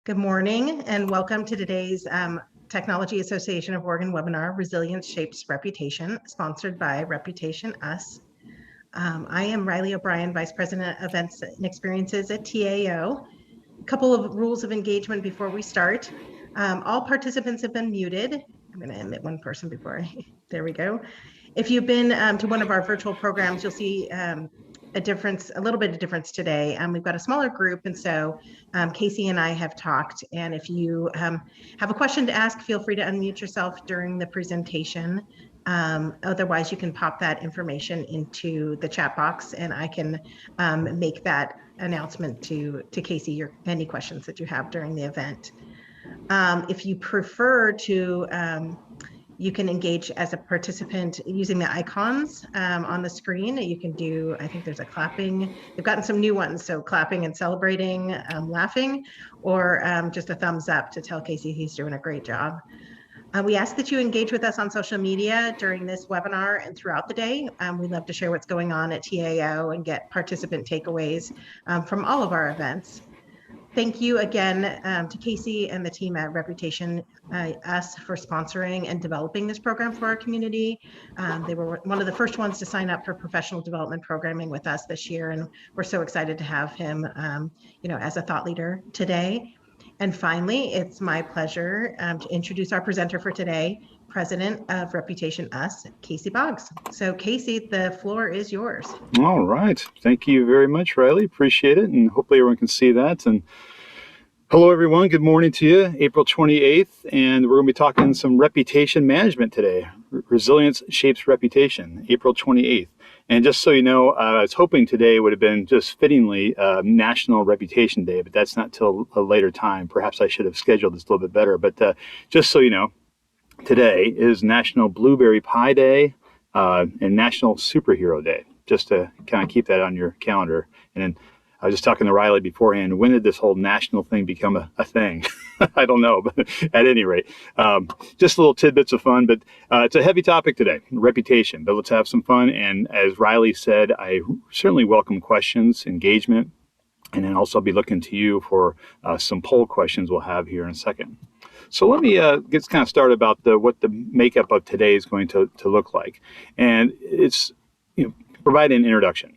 Good morning and welcome to today's Technology Association of Oregon webinar, Resilience Shapes Reputation, sponsored by ReputationUs. I am Riley O'Brien, Vice President, Events and Experiences at TAO. A couple of rules of engagement before we start. All participants have been muted. I'm going to admit one person before there we go. If you've been to one of our virtual programs, you'll see a little bit of difference today. We've got a smaller group, and so Casey and I have talked, and if you have a question to ask, feel free to unmute yourself during the presentation. Otherwise, you can pop that information into the chat box, and I can make that announcement to Casey, any questions that you have during the event. If you prefer to, you can engage as a participant using the icons on the screen. You can do, I think there's a clapping. They've gotten some new ones, so clapping and celebrating, laughing, or just a thumbs up to tell Casey he's doing a great job. We ask that you engage with us on social media during this webinar and throughout the day. We love to share what's going on at TAO and get participant takeaways from all of our events. Thank you again to Casey and the team at ReputationUs for sponsoring and developing this program for our community. They were one of the first ones to sign up for professional development programming with us this year, and we're so excited to have him, as a thought leader today. And finally, it's my pleasure to introduce our presenter for today, President of ReputationUs, Casey Boggs. So Casey, the floor is yours. All right. Thank you very much, Riley. Appreciate it. And hopefully everyone can see that. And hello, everyone. Good morning to you. April 28th. And we're going to be talking some reputation management today. Resilience Shapes Reputation, April 28th. And just so you know, I was hoping today would have been just fittingly National Reputation Day, but that's not till a later time. Perhaps I should have scheduled this a little bit better. But just so you know, today is National Blueberry Pie Day and National Superhero Day, just to kind of keep that on your calendar. And then I was just talking to Riley beforehand. When did this whole national thing become a thing? I don't know, but at any rate, just little tidbits of fun. But it's a heavy topic today, reputation. But let's have some fun. And as Riley said, I certainly welcome questions, engagement, and then also I'll be looking to you for some poll questions we'll have here in a second. So let me get kind of started about what the makeup of today is going to look like. And it's provide an introduction.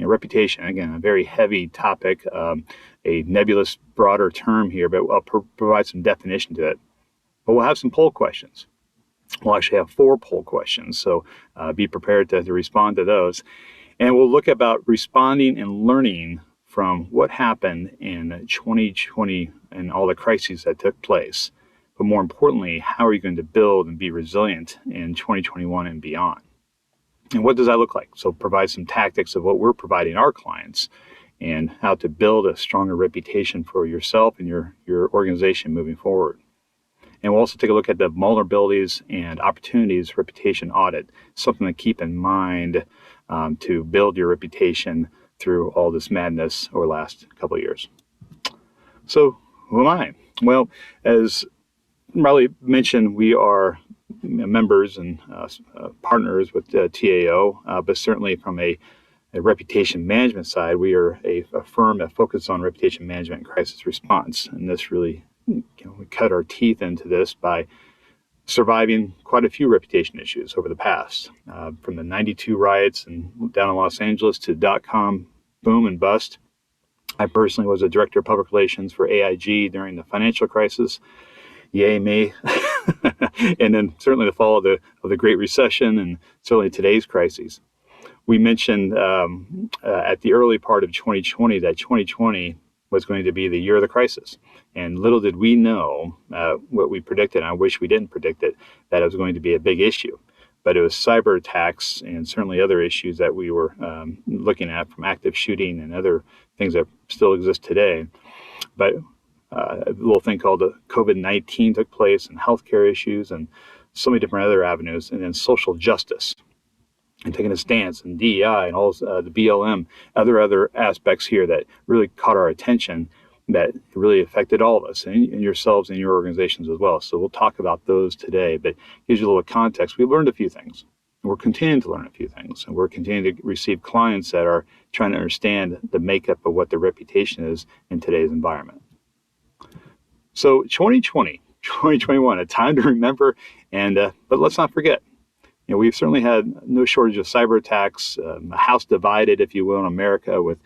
Reputation, again, a very heavy topic, a nebulous, broader term here, but I'll provide some definition to it. But we'll have some poll questions. We'll actually have 4 poll questions, so be prepared to respond to those. And we'll look about responding and learning from what happened in 2020 and all the crises that took place. But more importantly, how are you going to build and be resilient in 2021 and beyond? And what does that look like? So provide some tactics of what we're providing our clients and how to build a stronger reputation for yourself and your organization moving forward. And we'll also take a look at the vulnerabilities and opportunities reputation audit, something to keep in mind to build your reputation through all this madness over the last couple of years. So who am I? Well, as Riley mentioned, we are members and partners with TAO, but certainly from a reputation management side, we are a firm that focuses on reputation management and crisis response. And this really, we cut our teeth into this by surviving quite a few reputation issues over the past, from the 92 riots and down in Los Angeles to .com boom and bust. I personally was a director of public relations for AIG during the financial crisis. Yay me. And then certainly the fall of the Great Recession and certainly today's crises. We mentioned at the early part of 2020 that 2020 was going to be the year of the crisis. And little did we know what we predicted, and I wish we didn't predict it, that it was going to be a big issue. But it was cyber attacks and certainly other issues that we were looking at, from active shooting and other things that still exist today. But a little thing called COVID-19 took place, and healthcare issues, and so many different other avenues, and then social justice, and taking a stance, and DEI, and all the BLM, other aspects here that really caught our attention, that really affected all of us, and yourselves and your organizations as well. So we'll talk about those today, but gives you a little context. We've learned a few things. We're continuing to learn a few things, and we're continuing to receive clients that are trying to understand the makeup of what the reputation is in today's environment. So 2020, 2021, a time to remember, and but let's not forget. We've certainly had no shortage of cyber attacks, a house divided, if you will, in America with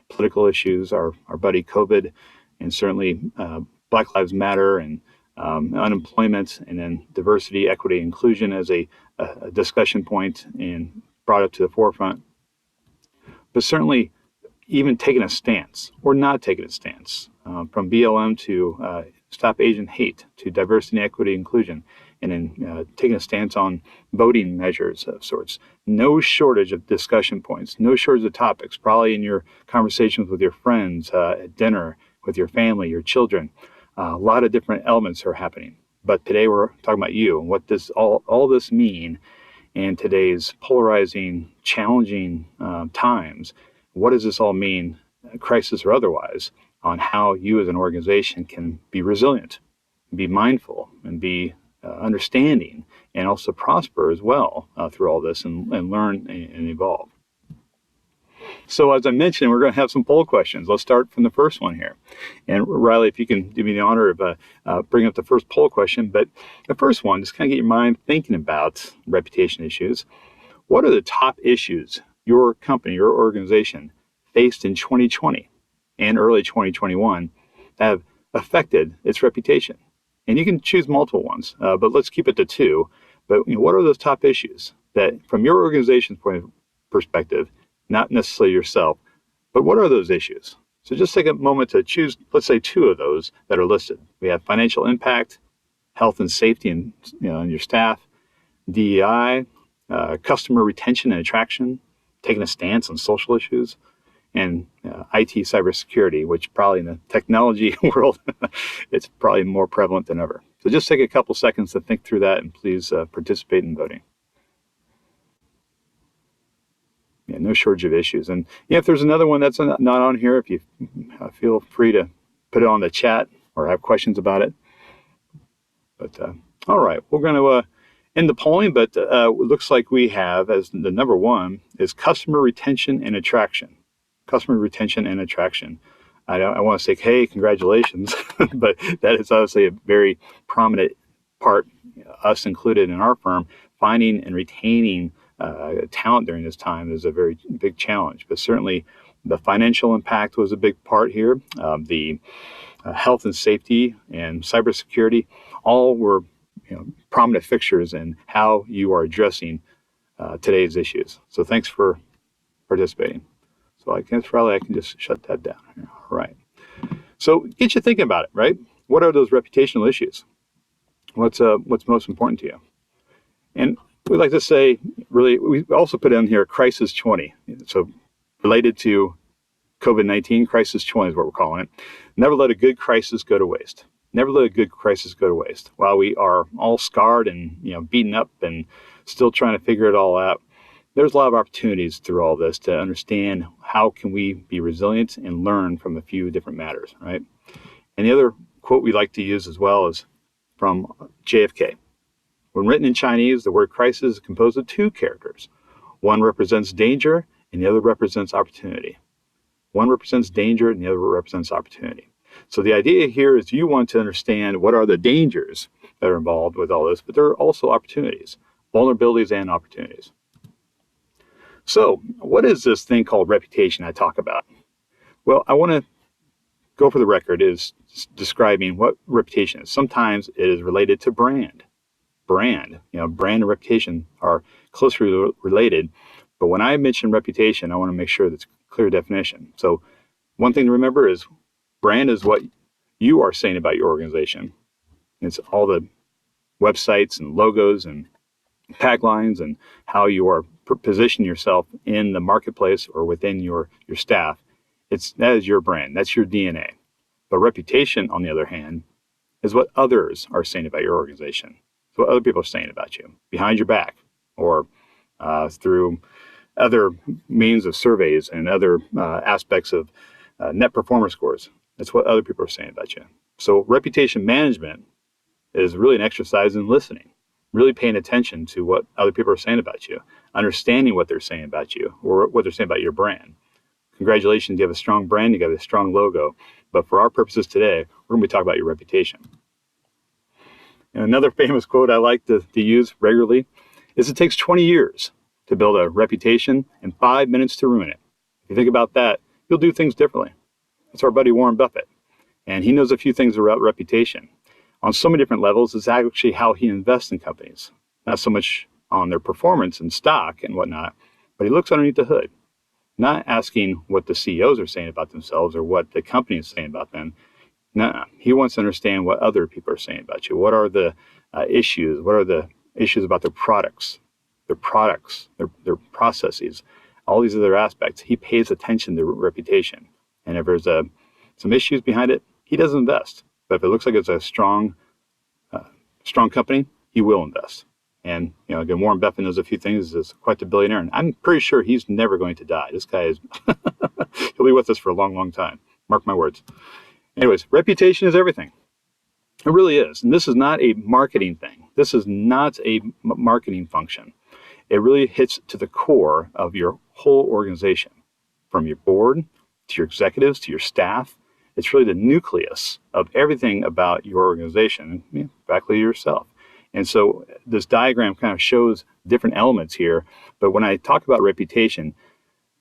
political issues, our buddy COVID, and certainly Black Lives Matter and unemployment, and then diversity, equity, inclusion as a discussion point and brought up to the forefront. But certainly even taking a stance or not taking a stance, from BLM to Stop Asian Hate to diversity, equity, inclusion, and then taking a stance on voting measures of sorts. No shortage of discussion points, no shortage of topics, probably in your conversations with your friends, at dinner, with your family, your children. A lot of different elements are happening. But today we're talking about you and what does all this mean in today's polarizing, challenging times. What does this all mean, crisis or otherwise, on how you as an organization can be resilient, be mindful, and be understanding, and also prosper as well through all this and learn and evolve. So as I mentioned, we're going to have some poll questions. Let's start from the first one here. And Riley, if you can do me the honor of bringing up the first poll question. But the first one, just kind of get your mind thinking about reputation issues. What are the top issues your company, your organization faced in 2020 and early 2021 that have affected its reputation? And you can choose multiple ones, but let's keep it to two. But what are those top issues that, from your organization's point of perspective, not necessarily yourself, but what are those issues? So just take a moment to choose, let's say, two of those that are listed. We have financial impact, health and safety, and your staff, DEI, customer retention and attraction, taking a stance on social issues, and IT cybersecurity, which probably in the technology world, it's probably more prevalent than ever. So just take a couple seconds to think through that, and please participate in voting. Yeah, no shortage of issues. And if there's another one that's not on here, if you feel free to put it on the chat or have questions about it. But all right, we're going to end the polling, but it looks like we have, as the number one, is customer retention and attraction. Customer retention and attraction. I want to say, hey, congratulations, but that is obviously a very prominent part, us included in our firm, finding and retaining talent during this time is a very big challenge. But certainly the financial impact was a big part here. The health and safety and cybersecurity all were prominent fixtures in how you are addressing today's issues. So thanks for participating. So I guess, Riley, I can just shut that down. All right. So get you thinking about it, right? What are those reputational issues? What's most important to you? And we like to say, really, we also put in here Crisis 20. So related to COVID-19, Crisis 20 is what we're calling it. Never let a good crisis go to waste. Never let a good crisis go to waste. While we are all scarred and beaten up and still trying to figure it all out, there's a lot of opportunities through all this to understand how can we be resilient and learn from a few different matters, right? And the other quote we like to use as well is from JFK. When written in Chinese, the word crisis is composed of two characters. One represents danger and the other represents opportunity. One represents danger and the other represents opportunity. So the idea here is you want to understand what are the dangers that are involved with all this, but there are also opportunities, vulnerabilities and opportunities. So what is this thing called reputation I talk about? Well, I want to go for the record is describing what reputation is. Sometimes it is related to brand. Brand and reputation are closely related. But when I mention reputation, I want to make sure that's a clear definition. So one thing to remember is brand is what you are saying about your organization. It's all the websites and logos and taglines and how you are positioning yourself in the marketplace or within your staff. That is your brand. That's your DNA. But reputation, on the other hand, is what others are saying about your organization. It's what other people are saying about you behind your back or through other means of surveys and other aspects of net performer scores. That's what other people are saying about you. So reputation management is really an exercise in listening, really paying attention to what other people are saying about you, understanding what they're saying about you or what they're saying about your brand. Congratulations, you have a strong brand, you have a strong logo. But for our purposes today, we're going to be talking about your reputation. And another famous quote I like to use regularly is, it takes 20 years to build a reputation and 5 minutes to ruin it. If you think about that, you'll do things differently. That's our buddy Warren Buffett. And he knows a few things about reputation. On so many different levels, it's actually how he invests in companies. Not so much on their performance and stock and whatnot, but he looks underneath the hood. Not asking what the CEOs are saying about themselves or what the company is saying about them. No, he wants to understand what other people are saying about you. What are the issues? What are the issues about their products, their processes, all these other aspects? He pays attention to reputation. And if there's some issues behind it, he doesn't invest. But if it looks like it's a strong company, he will invest. And again, Warren Buffett knows a few things. Is quite the billionaire, and I'm pretty sure he's never going to die. This guy is he'll be with us for a long, long time. Mark my words. Anyways, reputation is everything. It really is. And this is not a marketing thing. This is not a marketing function. It really hits to the core of your whole organization, from your board to your executives to your staff. It's really the nucleus of everything about your organization, faculty yourself. And so this diagram kind of shows different elements here. But when I talk about reputation,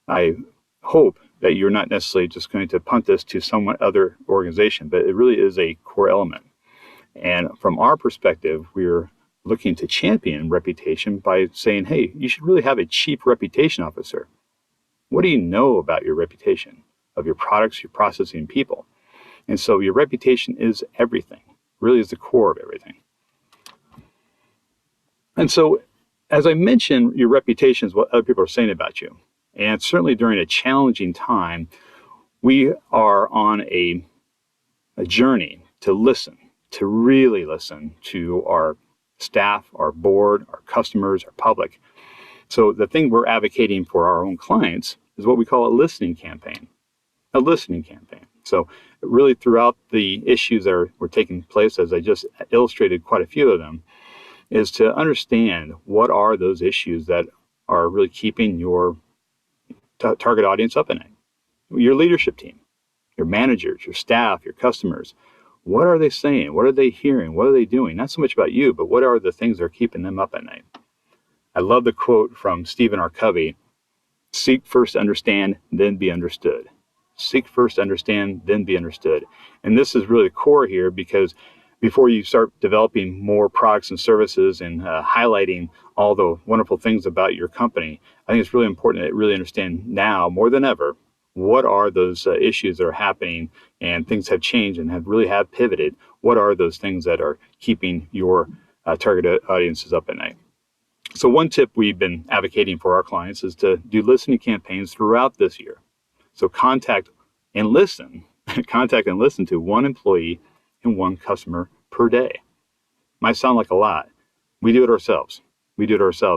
I hope that you're not necessarily just going to punt this to some other organization, but it really is a core element. And from our perspective, we're looking to champion reputation by saying, hey, you should really have a chief reputation officer. What do you know about your reputation, of your products, your processing, and people? And so your reputation is everything, really is the core of everything. And so, as I mentioned, your reputation is what other people are saying about you. And certainly during a challenging time, we are on a journey to listen, to really listen to our staff, our board, our customers, our public. So the thing we're advocating for our own clients is what we call a listening campaign. A listening campaign. So really throughout the issues that were taking place, as I just illustrated quite a few of them, is to understand what are those issues that are really keeping your target audience up at night. Your leadership team, your managers, your staff, your customers. What are they saying? What are they hearing? What are they doing? Not so much about you, but what are the things that are keeping them up at night? I love the quote from Stephen R. Covey, seek first understand, then be understood. Seek first understand, then be understood. And this is really the core here, because before you start developing more products and services and highlighting all the wonderful things about your company, I think it's really important to really understand now more than ever, what are those issues that are happening, and things have changed and have pivoted. What are those things that are keeping your target audiences up at night? So one tip we've been advocating for our clients is to do listening campaigns throughout this year. So contact and listen to one employee and one customer per day. Might sound like a lot. We do it ourselves.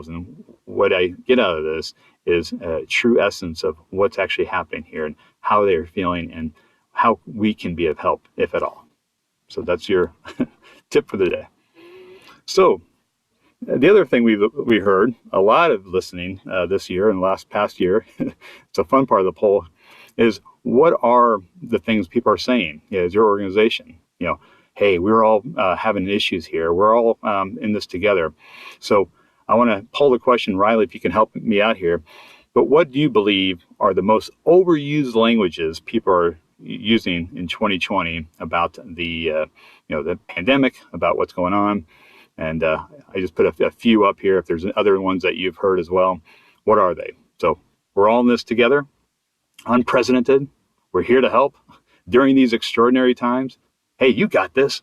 And what I get out of this is a true essence of what's actually happening here and how they're feeling and how we can be of help, if at all. So that's your tip for the day. So the other thing we heard a lot of listening this year and past year, it's a fun part of the poll, is what are the things people are saying as your organization? Hey, we're all having issues here. We're all in this together. So I want to pull the question, Riley, if you can help me out here. But what do you believe are the most overused languages people are using in 2020 about the pandemic, about what's going on? And I just put a few up here. If there's other ones that you've heard as well, what are they? So we're all in this together. Unprecedented. We're here to help during these extraordinary times. Hey, you got this.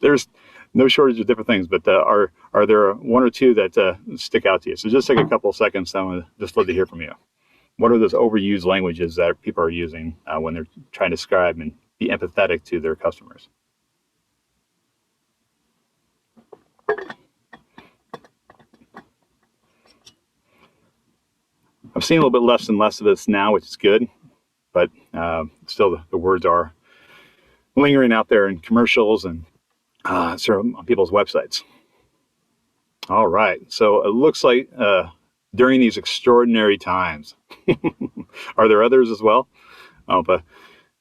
There's no shortage of different things, but are there one or two that stick out to you? So just take a couple of seconds. I would just love to hear from you. What are those overused languages that people are using when they're trying to describe and be empathetic to their customers? I'm seeing a little bit less and less of this now, which is good, but still the words are lingering out there in commercials and sort of on people's websites. All right, so it looks like during these extraordinary times, are there others as well? But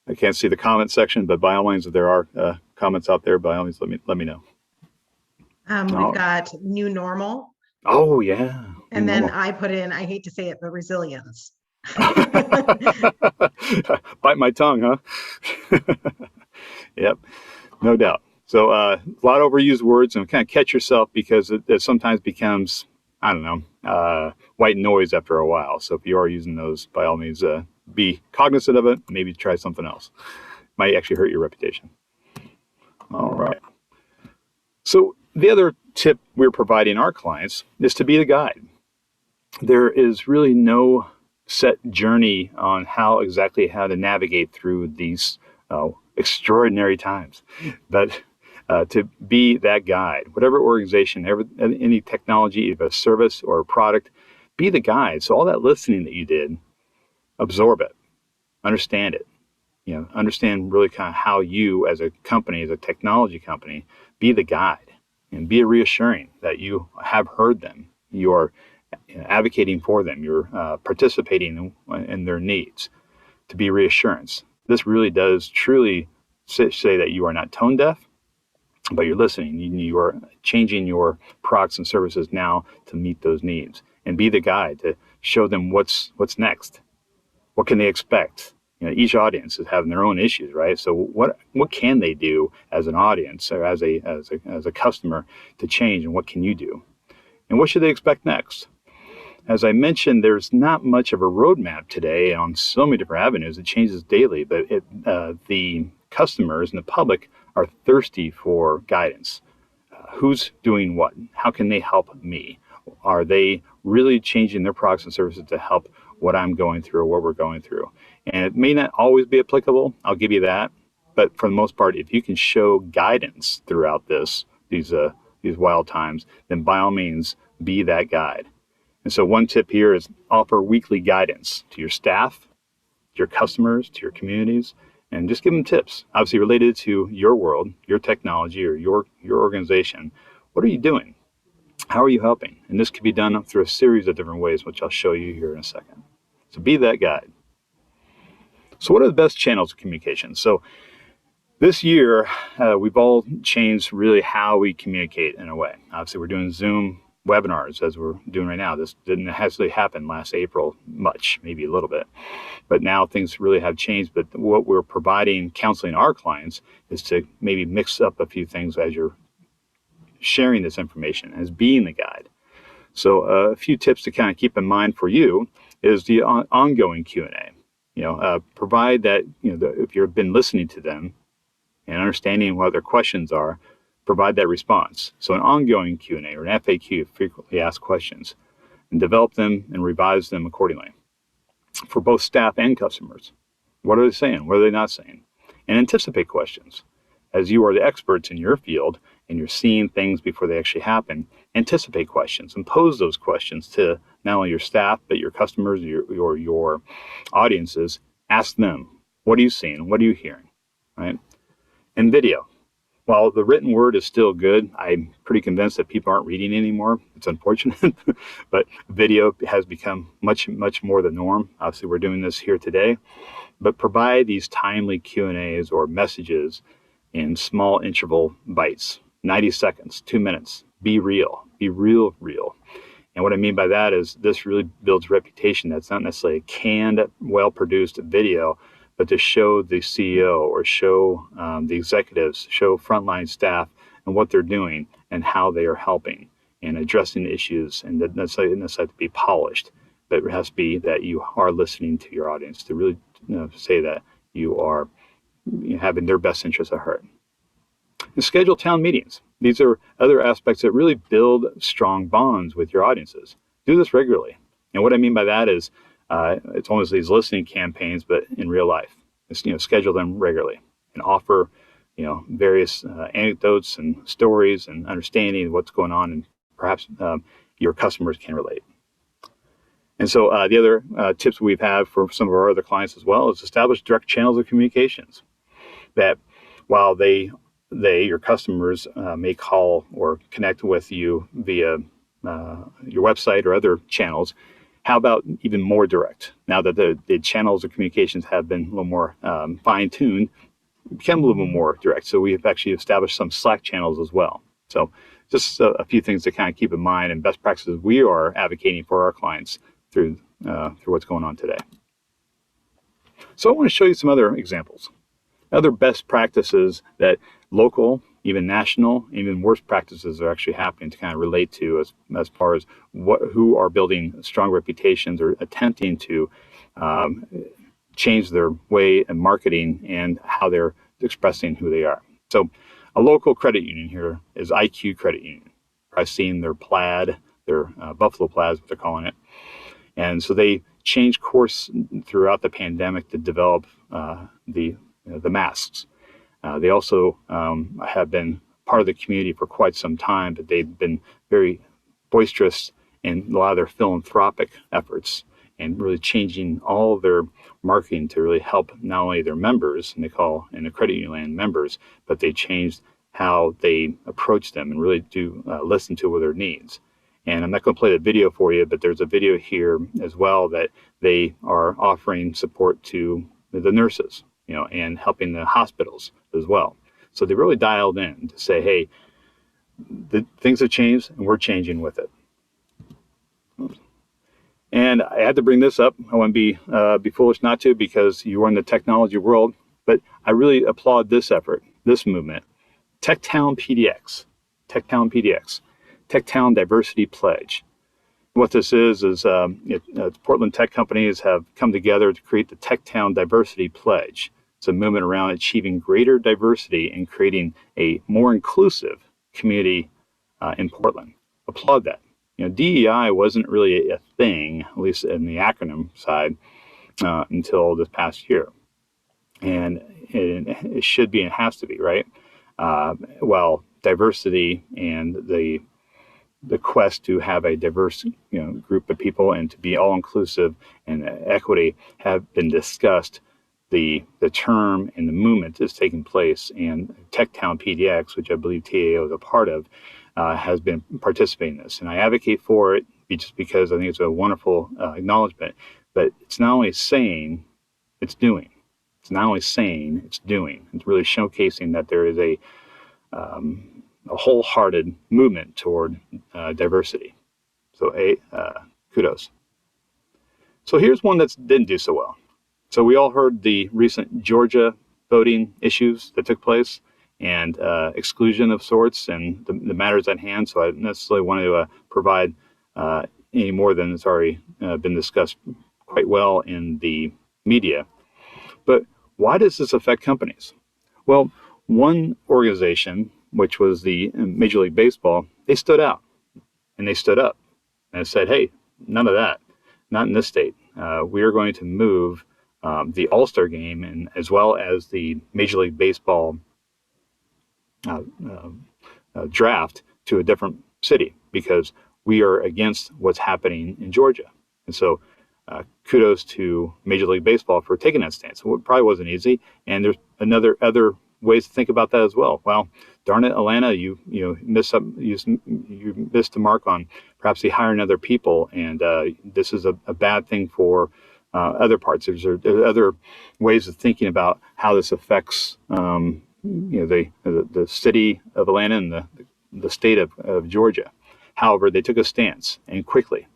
I can't see the comment section, but by all means, if there are comments out there, by all means, let me know. We've got new normal. Oh, yeah. And then I put in, I hate to say it, but resilience. Bite my tongue, huh? Yep, no doubt. So a lot of overused words, and kind of catch yourself because it sometimes becomes, I don't know, white noise after a while. So if you are using those, by all means, be cognizant of it. Maybe try something else. Might actually hurt your reputation. All right. So the other tip we're providing our clients is to be the guide. There is really no set journey on how to navigate through these extraordinary times, but to be that guide, whatever organization, any technology, either a service or a product, be the guide. So all that listening that you did, absorb it, understand it, understand really kind of how you as a company, as a technology company, be the guide and be reassuring that you have heard them. You're advocating for them. You're participating in their needs, to be reassurance. This really does truly say that you are not tone deaf, but you're listening. You are changing your products and services now to meet those needs, and be the guide to show them what's next. What can they expect? Each audience is having their own issues, right? So what can they do as an audience or as a customer to change, and what can you do? And what should they expect next? As I mentioned, there's not much of a roadmap today on so many different avenues. It changes daily, but the customers and the public are thirsty for guidance. Who's doing what? How can they help me? Are they really changing their products and services to help what I'm going through or what we're going through? And it may not always be applicable. I'll give you that. But for the most part, if you can show guidance throughout these wild times, then by all means, be that guide. And so one tip here is offer weekly guidance to your staff, to your customers, to your communities, and just give them tips, obviously related to your world, your technology, or your organization. What are you doing? How are you helping? And this can be done through a series of different ways, which I'll show you here in a second. So be that guide. So what are the best channels of communication? So this year, we've all changed really how we communicate in a way. Obviously, we're doing Zoom webinars as we're doing right now. This didn't necessarily happen last April much, maybe a little bit. But now things really have changed. But what we're providing, counseling our clients, is to maybe mix up a few things as you're sharing this information, as being the guide. So a few tips to kind of keep in mind for you is the ongoing Q&A. Provide that, if you've been listening to them and understanding what their questions are, provide that response. So an ongoing Q&A or an FAQ, frequently asked questions, and develop them and revise them accordingly for both staff and customers. What are they saying? What are they not saying? And anticipate questions. As you are the experts in your field and you're seeing things before they actually happen, anticipate questions and pose those questions to not only your staff, but your customers, your audiences. Ask them, what are you seeing? What are you hearing? Right? And video. While the written word is still good, I'm pretty convinced that people aren't reading anymore. It's unfortunate, but video has become much, much more the norm. Obviously, we're doing this here today, but provide these timely Q&As or messages in small interval bites, 90 seconds, 2 minutes. Be real, real. And what I mean by that is this really builds reputation. That's not necessarily a canned, well-produced video, but to show the CEO or show the executives, show frontline staff and what they're doing and how they are helping and addressing issues. And that doesn't necessarily have to be polished, but it has to be that you are listening to your audience to really say that you are having their best interests at heart. And schedule town meetings. These are other aspects that really build strong bonds with your audiences. Do this regularly. And what I mean by that is it's almost these listening campaigns, but in real life. Just, schedule them regularly and offer, various anecdotes and stories and understanding of what's going on, and perhaps your customers can relate. And so the other tips we've had for some of our other clients as well is establish direct channels of communications. That while your customers may call or connect with you via your website or other channels, How about even more direct? Now that the channels of communications have been a little more fine-tuned, become a little bit more direct. So we have actually established some Slack channels as well. So just a few things to kind of keep in mind and best practices we are advocating for our clients through what's going on today. So I want to show you some other examples, other best practices that local, even national, even worst practices are actually happening to kind of relate to as far as who are building strong reputations or attempting to change their way of marketing and how they're expressing who they are. So a local credit union here is IQ Credit Union. I've seen their plaid, their Buffalo plaid is what they're calling it. And so they changed course throughout the pandemic to develop the masks. They also have been part of the community for quite some time, but they've been very boisterous in a lot of their philanthropic efforts and really changing all of their marketing to really help not only their members, and they call in the credit union land members, but they changed how they approach them and really do listen to their needs. And I'm not going to play the video for you, but there's a video here as well that they are offering support to the nurses, and helping the hospitals as well. So they really dialed in to say, hey, things have changed and we're changing with it. And I had to bring this up. I want to be foolish not to, because you are in the technology world, but I really applaud this effort, this movement. TechTown PDX, TechTown Diversity Pledge. What this is Portland tech companies have come together to create the TechTown Diversity Pledge. It's a movement around achieving greater diversity and creating a more inclusive community in Portland. Applaud that. DEI wasn't really a thing, at least in the acronym side, until this past year. And it should be and has to be, right? Well, diversity and the quest to have a diverse group of people and to be all inclusive and equity have been discussed. The term and the movement is taking place, and TechTown PDX, which I believe TAO is a part of, has been participating in this. And I advocate for it just because I think it's a wonderful acknowledgement. But it's not only saying, it's doing. It's not only saying, it's doing. It's really showcasing that there is a wholehearted movement toward diversity. So kudos. So here's one that didn't do so well. So we all heard the recent Georgia voting issues that took place and exclusion of sorts and the matters at hand. So I don't necessarily want to provide any more than it's already been discussed quite well in the media. But why does this affect companies? Well, one organization, which was the Major League Baseball, they stood out and they stood up and said, hey, none of that, not in this state. We are going to move the All-Star game and as well as the Major League Baseball draft to a different city because we are against what's happening in Georgia. And so kudos to Major League Baseball for taking that stance. It probably wasn't easy. And there's other ways to think about that as well. Well, darn it, Atlanta, you missed the mark on perhaps hiring other people, and this is a bad thing for other parts. There's other ways of thinking about how this affects the city of Atlanta and the state of Georgia. However, they took a stance and quickly.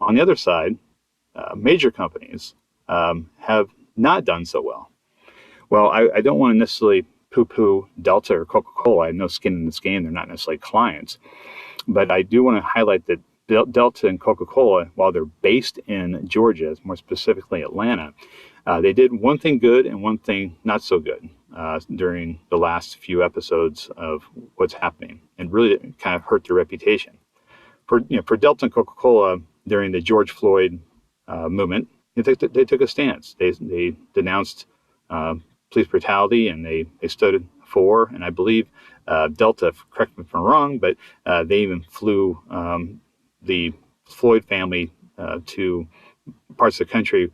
On the other side, major companies have not done so well. Well, I don't want to necessarily poo-poo Delta or Coca-Cola. I have no skin in this game. They're not necessarily clients. But I do want to highlight that Delta and Coca-Cola, while they're based in Georgia, more specifically Atlanta, they did one thing good and one thing not so good during the last few episodes of what's happening, and really kind of hurt their reputation. For Delta and Coca-Cola during the George Floyd movement, they took a stance. They denounced police brutality, and they stood for, and I believe Delta, correct me if I'm wrong, but they even flew the Floyd family to parts of the country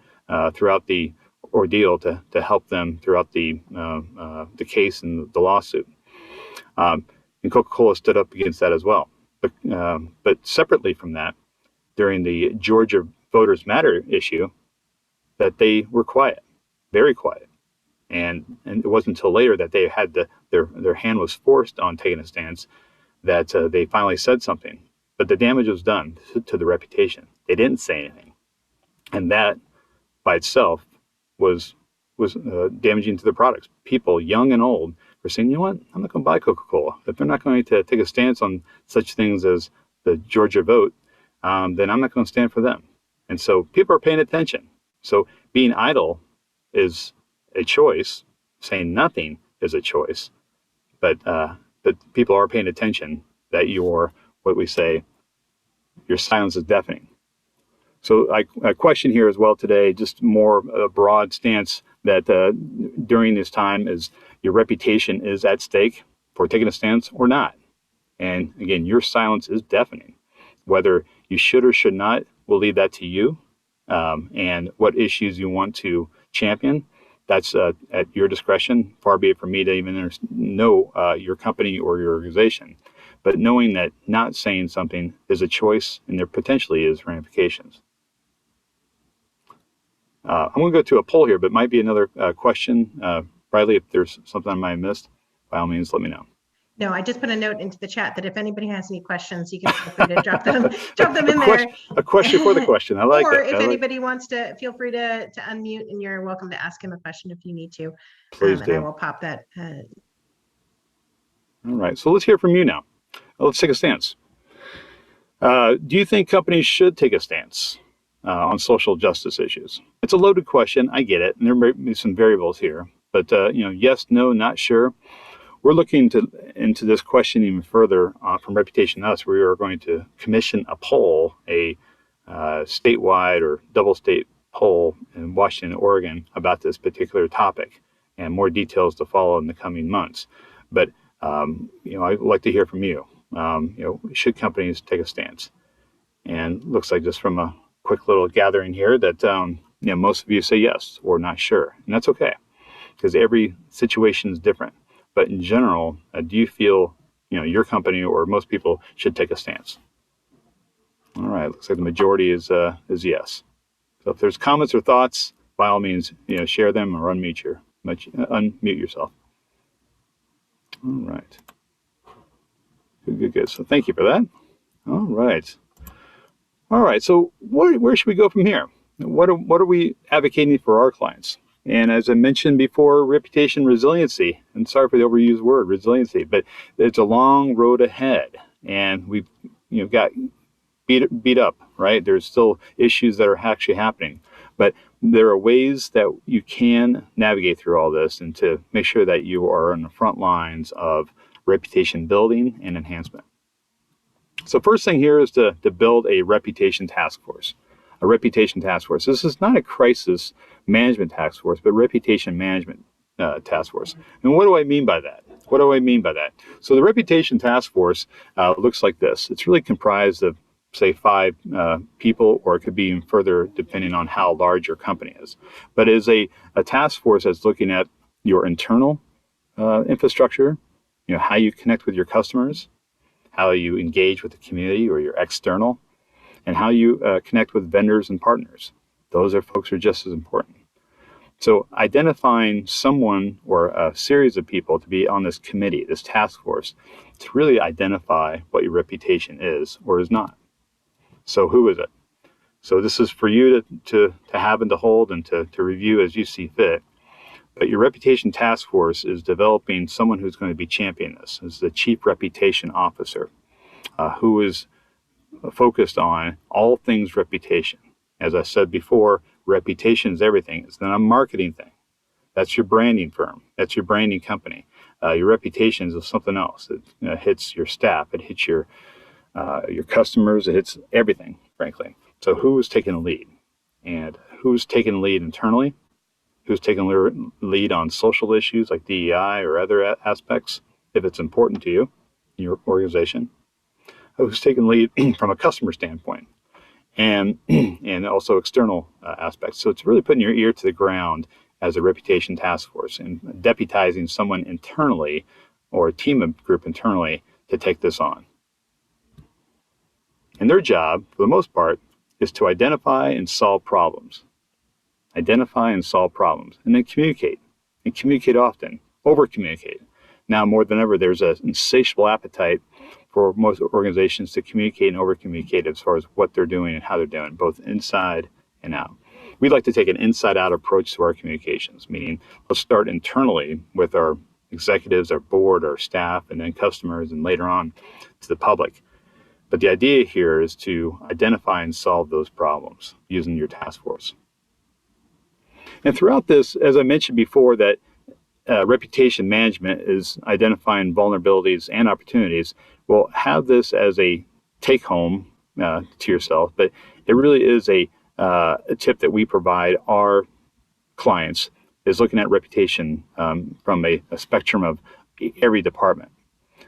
throughout the ordeal to help them throughout the case and the lawsuit. And Coca-Cola stood up against that as well. But separately from that, during the Georgia voters matter issue, that they were quiet, very quiet. And it wasn't until later that they had their hand was forced on taking a stance that they finally said something. But the damage was done to the reputation. They didn't say anything. And that by itself was damaging to the products. People, young and old, were saying, you know what, I'm not going to buy Coca-Cola. If they're not going to take a stance on such things as the Georgia vote, then I'm not going to stand for them. And so people are paying attention. So being idle is a choice. Saying nothing is a choice. But people are paying attention that your silence is deafening. So I question here as well today, just more a broad stance that during this time is your reputation is at stake for taking a stance or not. And again, your silence is deafening. Whether you should or should not, we'll leave that to you. And what issues you want to champion, that's at your discretion. Far be it from me to even know your company or your organization. But knowing that not saying something is a choice and there potentially is ramifications. I'm going to go to a poll here, but might be another question. Riley, if there's something I might have missed, by all means, let me know. No, I just put a note into the chat that if anybody has any questions, you can feel free to drop them in there. A question for the question. I like or that. Or if anybody wants to, feel free to unmute, and you're welcome to ask him a question if you need to. Please do. And I will pop that. All right. So let's hear from you now. Let's take a stance. Do you think companies should take a stance on social justice issues? It's a loaded question. I get it. And there may be some variables here. But, yes, no, not sure. We're looking into this question even further from ReputationUs. We are going to commission a poll, a statewide or double state poll in Washington and Oregon about this particular topic, and more details to follow in the coming months. But, I'd like to hear from you. Should companies take a stance? And looks like just from a quick little gathering here that, most of you say yes or not sure. And that's okay, because every situation is different. But in general, do you feel, your company or most people should take a stance? All right, looks like the majority is yes. So if there's comments or thoughts, by all means, share them or unmute yourself. All right. Good. So thank you for that. All right. So where should we go from here? What are we advocating for our clients? And as I mentioned before, reputation resiliency, and sorry for the overused word, resiliency, but it's a long road ahead, and we've got beat up, right? There's still issues that are actually happening, but there are ways that you can navigate through all this and to make sure that you are on the front lines of reputation building and enhancement. So first thing here is to build a reputation task force. A reputation task force. This is not a crisis management task force, but reputation management task force. And what do I mean by that? So the reputation task force looks like this. It's really comprised of, say, 5 people, or it could be even further depending on how large your company is. But it is a task force that's looking at your internal infrastructure, how you connect with your customers, how you engage with the community or your external, and how you connect with vendors and partners. Those are folks who are just as important. So identifying someone or a series of people to be on this committee, this task force, to really identify what your reputation is or is not. So who is it? So this is for you to have and to hold and to review as you see fit. But your reputation task force is developing someone who's going to be championing this. This is the chief reputation officer who is focused on all things reputation. As I said before, reputation is everything. It's not a marketing thing. That's your branding firm. That's your branding company. Your reputation is something else. It hits your staff. It hits your customers. It hits everything, frankly. So who is taking the lead? And who's taking the lead internally? Who's taking the lead on social issues like DEI or other aspects, if it's important to you, your organization? Who's taking lead from a customer standpoint, and also external aspects. So it's really putting your ear to the ground as a reputation task force and deputizing someone internally or a team group internally to take this on. And their job, for the most part, is to identify and solve problems. Identify and solve problems, and then communicate, and communicate often, over-communicate. Now, more than ever, there's an insatiable appetite for most organizations to communicate and over-communicate as far as what they're doing and how they're doing, both inside and out. We'd like to take an inside-out approach to our communications, meaning let's start internally with our executives, our board, our staff, and then customers, and later on to the public. But the idea here is to identify and solve those problems using your task force. And throughout this, as I mentioned before, that reputation management is identifying vulnerabilities and opportunities. We'll have this as a take-home to yourself, but it really is a tip that we provide our clients, is looking at reputation from a spectrum of every department.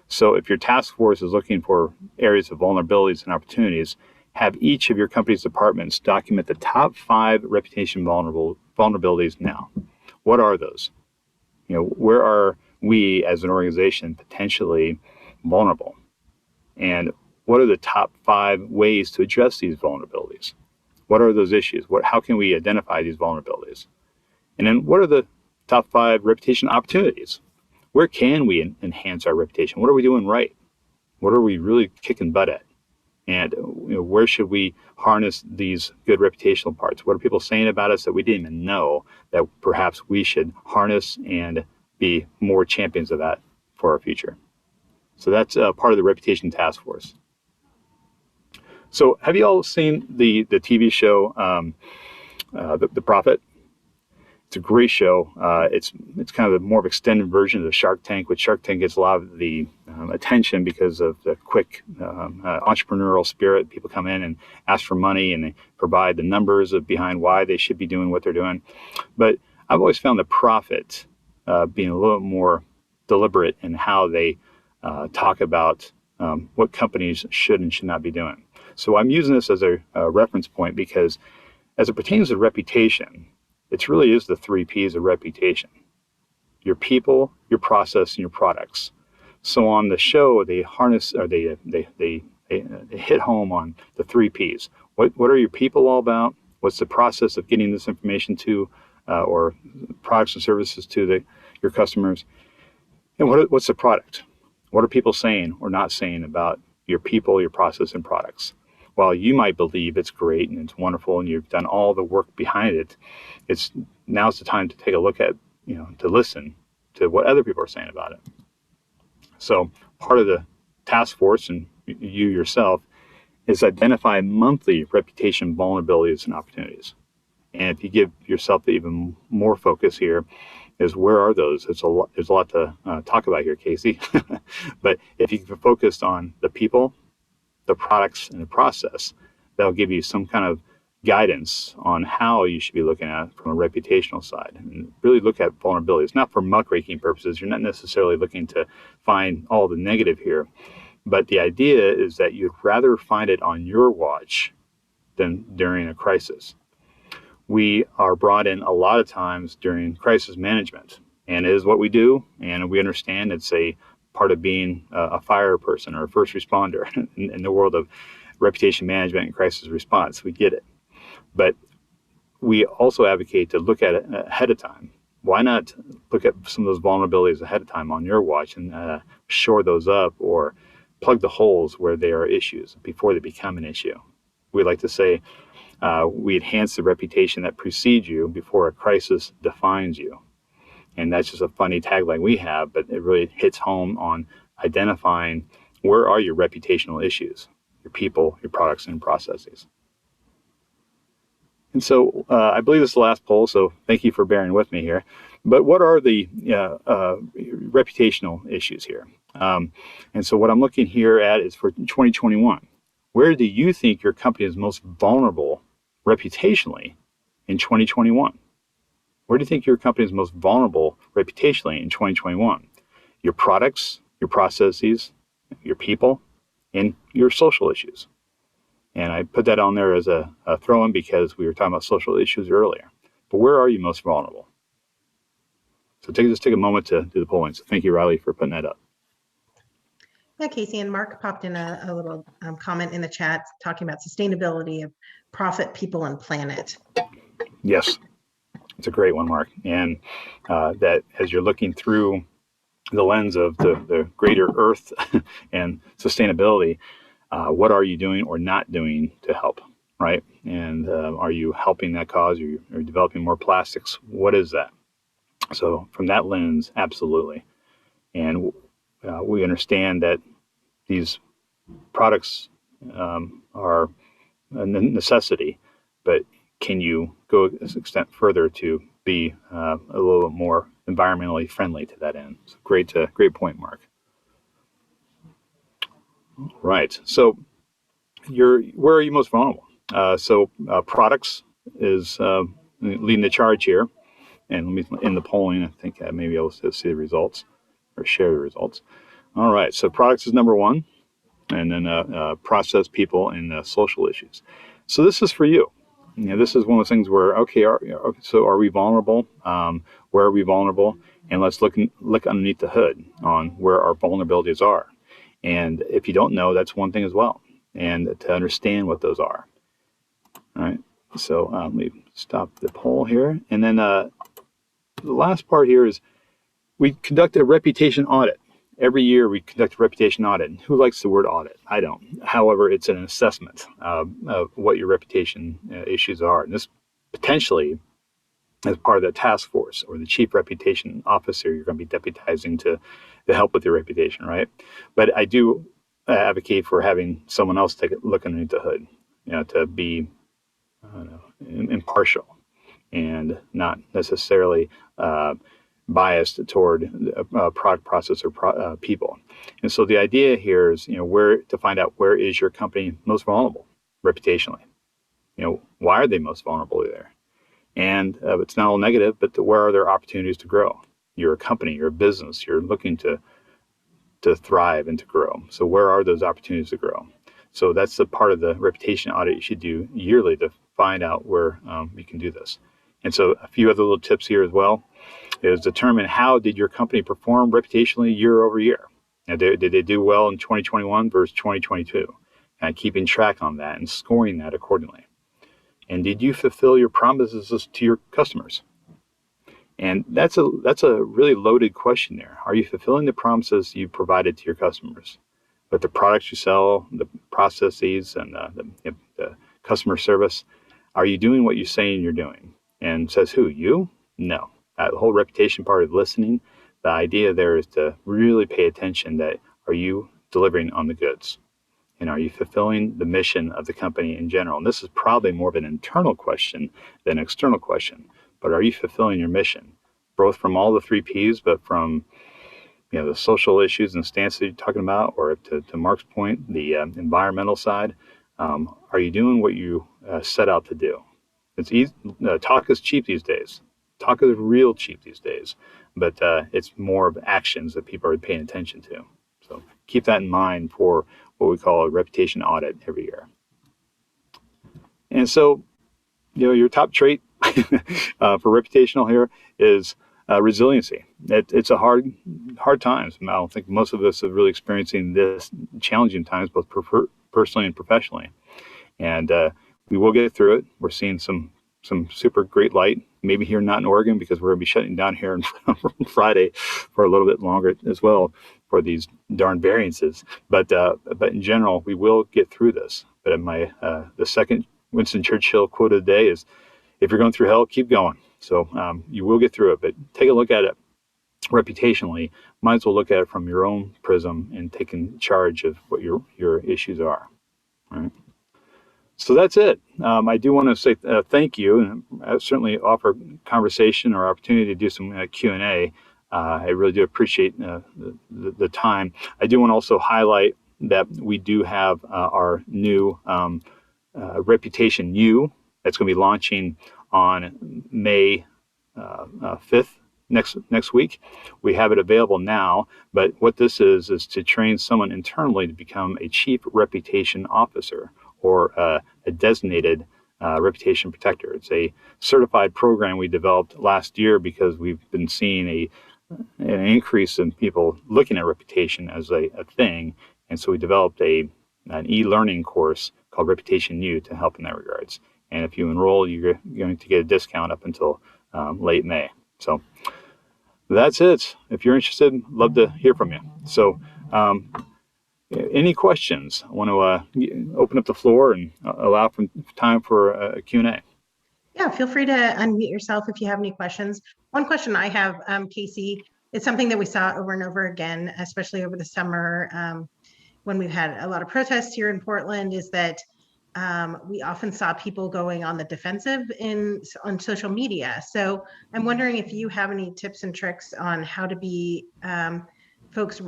So if your task force is looking for areas of vulnerabilities and opportunities, have each of your company's departments document the top 5 reputation vulnerabilities now. What are those? Where are we as an organization potentially vulnerable? And what are the top 5 ways to address these vulnerabilities? What are those issues? How can we identify these vulnerabilities? And then what are the top 5 reputation opportunities? Where can we enhance our reputation? What are we doing right? What are we really kicking butt at? And where should we harness these good reputational parts? What are people saying about us that we didn't even know that perhaps we should harness and be more champions of that for our future? So that's part of the reputation task force. So have you all seen the TV show, The Prophet? It's a great show. It's kind of a more of extended version of the Shark Tank, which Shark Tank gets a lot of the attention because of the quick entrepreneurial spirit. People come in and ask for money, and they provide the numbers behind why they should be doing what they're doing. But I've always found The Prophet being a little more deliberate in how they talk about what companies should and should not be doing. So I'm using this as a reference point because as it pertains to reputation, it really is the 3 P's of reputation: your people, your process, and your products. So on the show, they harness, or they hit home on the 3 P's. What are your people all about? What's the process of getting this information to, or products and services to your customers? And what's the product? What are people saying or not saying about your people, your process, and products? While you might believe it's great and it's wonderful and you've done all the work behind it, now's the time to take a look at, to listen to what other people are saying about it. So part of the task force, and you yourself, is identify monthly reputation vulnerabilities and opportunities. And if you give yourself even more focus here, is where are those? There's a lot to talk about here, Casey. But if you can focus on the people, the products, and the process, that'll give you some kind of guidance on how you should be looking at it from a reputational side, and really look at vulnerabilities, not for muckraking purposes. You're not necessarily looking to find all the negative here, but the idea is that you'd rather find it on your watch than during a crisis. We are brought in a lot of times during crisis management, and it is what we do, and we understand it's a part of being a fire person or a first responder in the world of reputation management and crisis response. We get it. But we also advocate to look at it ahead of time. Why not look at some of those vulnerabilities ahead of time on your watch and shore those up, or plug the holes where there are issues before they become an issue? We like to say we enhance the reputation that precedes you before a crisis defines you. And that's just a funny tagline we have, but it really hits home on identifying where are your reputational issues, your people, your products, and processes. And so I believe this is the last poll, so thank you for bearing with me here. But what are the reputational issues here? And so what I'm looking here at is for 2021. Where do you think your company is most vulnerable reputationally in 2021? Where do you think your company is most vulnerable reputationally in 2021? Your products, your processes, your people, and your social issues. And I put that on there as a throw-in because we were talking about social issues earlier. But where are you most vulnerable? So just take a moment to do the polling. So thank you, Riley, for putting that up. Yeah, Casey, and Mark popped in a little comment in the chat talking about sustainability of profit, people, and planet. Yes, it's a great one, Mark. And that as you're looking through the lens of the greater Earth and sustainability, what are you doing or not doing to help, right? And are you helping that cause? Are you developing more plastics? What is that? So from that lens, absolutely. And we understand that these products are a necessity, but can you go an extent further to be a little bit more environmentally friendly to that end? So great point, Mark. Right. So where are you most vulnerable? Products is leading the charge here. And let me, in the polling, I think maybe I'll see the results or share the results. All right. So products is number one, and then process, people, and social issues. So this is for you. This is one of those things where, okay, so are we vulnerable? Where are we vulnerable? And let's look underneath the hood on where our vulnerabilities are. And if you don't know, that's one thing as well. And to understand what those are. All right. So let me stop the poll here. And then the last part here is we conduct a reputation audit. Every year we conduct a reputation audit. Who likes the word audit? I don't. However, it's an assessment of what your reputation issues are. And this potentially, as part of the task force or the chief reputation officer, you're going to be deputizing to help with your reputation, right? But I do advocate for having someone else take a look underneath the hood, to be impartial and not necessarily biased toward product, process, or people. And so the idea here is, where to find out where is your company most vulnerable reputationally. Why are they most vulnerable there? And it's not all negative, but where are there opportunities to grow? You're a company, you're a business, you're looking to thrive and to grow. So where are those opportunities to grow? So that's the part of the reputation audit you should do yearly to find out where you can do this. And so a few other little tips here as well is determine how did your company perform reputationally year over year. Now, did they do well in 2021 versus 2022? And keeping track on that and scoring that accordingly. And did you fulfill your promises to your customers? And that's a really loaded question there. Are you fulfilling the promises you provided to your customers? But the products you sell, the processes, and the customer service, are you doing what you're saying you're doing? And says who? You? No. The whole reputation part of listening, the idea there is to really pay attention that are you delivering on the goods? And are you fulfilling the mission of the company in general? And this is probably more of an internal question than an external question. But are you fulfilling your mission, both from all the 3 Ps, but from the social issues and stances you're talking about, or to Mark's point, the environmental side? Are you doing what you set out to do? It's easy. Talk is cheap these days. Talk is real cheap these days, but it's more of actions that people are paying attention to. So keep that in mind for what we call a reputation audit every year. And so, your top trait for reputational here is resiliency. It's a hard times. I don't think most of us are really experiencing this challenging times, both personally and professionally. And we will get through it. We're seeing some super great light. Maybe here not in Oregon, because we're going to be shutting down here on Friday for a little bit longer as well for these darn variances. But in general, we will get through this. But the second Winston Churchill quote of the day is, "If you're going through hell, keep going." So you will get through it. But take a look at it reputationally. Might as well look at it from your own prism and taking charge of what your issues are. All right. So that's it. I do want to say thank you, and I certainly offer conversation or opportunity to do some Q&A. I really do appreciate the time. I do want to also highlight that we do have our new ReputationU that's going to be launching on May 5th. Next week. We have it available now, but what this is to train someone internally to become a chief reputation officer or a designated reputation protector. It's a certified program we developed last year because we've been seeing an increase in people looking at reputation as a thing. And so we developed an e-learning course called ReputationU to help in that regards. And if you enroll, you're going to get a discount up until late May. So that's it. If you're interested, love to hear from you. So any questions? I want to open up the floor and allow for time for a Q&A. Yeah, feel free to unmute yourself if you have any questions. One question I have, Casey, is something that we saw over and over again, especially over the summer when we've had a lot of protests here in Portland, is that we often saw people going on the defensive on social media. So I'm wondering if you have any tips and tricks on how to be folks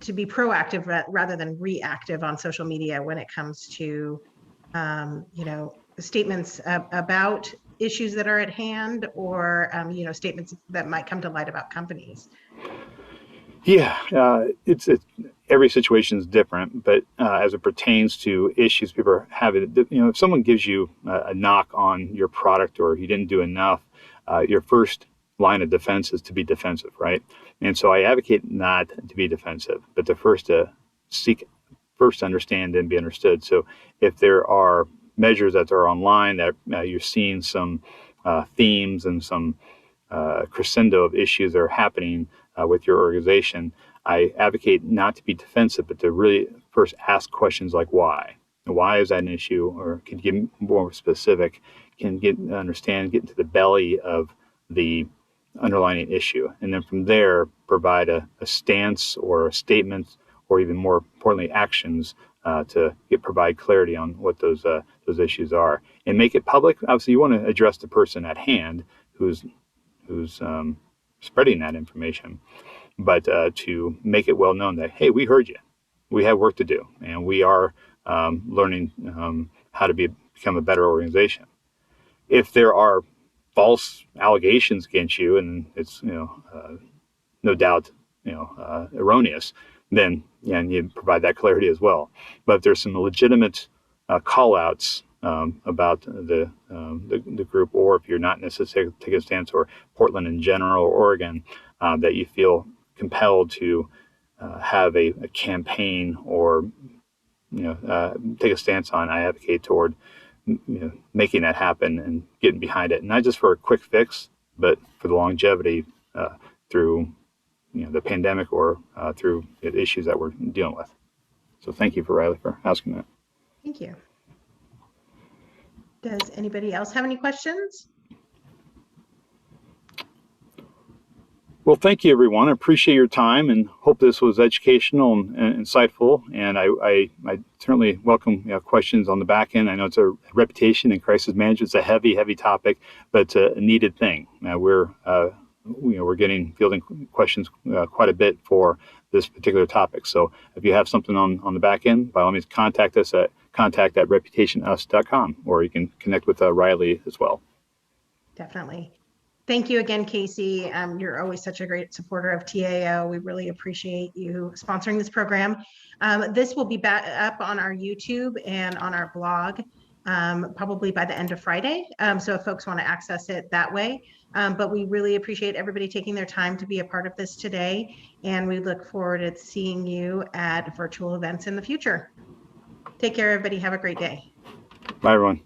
to be proactive rather than reactive on social media when it comes to statements about issues that are at hand, or statements that might come to light about companies. Yeah, it's every situation is different, but as it pertains to issues people are having, if someone gives you a knock on your product or you didn't do enough, your first line of defense is to be defensive, right? And so I advocate not to be defensive, but to first understand and be understood. So if there are measures that are online that you're seeing some themes and some crescendo of issues that are happening with your organization, I advocate not to be defensive, but to really first ask questions like why. Why is that an issue? Or can you get more specific? Can get into the belly of the underlying issue, and then from there provide a stance or a statement, or even more importantly, actions to provide clarity on what those issues are, and make it public. Obviously, you want to address the person at hand who's spreading that information, but to make it well known that, hey, we heard you, we have work to do, and we are learning how to become a better organization. If there are false allegations against you, and it's no doubt erroneous, then you provide that clarity as well. But if there's some legitimate call outs about the group, or if you're not necessarily taking a stance, or Portland in general, or Oregon, that you feel compelled to have a campaign or take a stance on, I advocate toward making that happen and getting behind it, not just for a quick fix, but for the longevity through the pandemic, or through the issues that we're dealing with. So thank you, Riley, for asking that. Thank you. Does anybody else have any questions? Well, thank you, everyone. I appreciate your time and hope this was educational and insightful. And I certainly welcome questions on the back end. I know it's a reputation and crisis management. It's a heavy, heavy topic, but it's a needed thing. We're fielding questions quite a bit for this particular topic. So if you have something on the back end, by all means, contact us at contact@ReputationUs.com, or you can connect with Riley as well. Definitely. Thank you again, Casey. You're always such a great supporter of TAO. We really appreciate you sponsoring this program. This will be back up on our YouTube and on our blog probably by the end of Friday. So if folks want to access it that way. But we really appreciate everybody taking their time to be a part of this today. And we look forward to seeing you at virtual events in the future. Take care, everybody. Have a great day. Bye, everyone.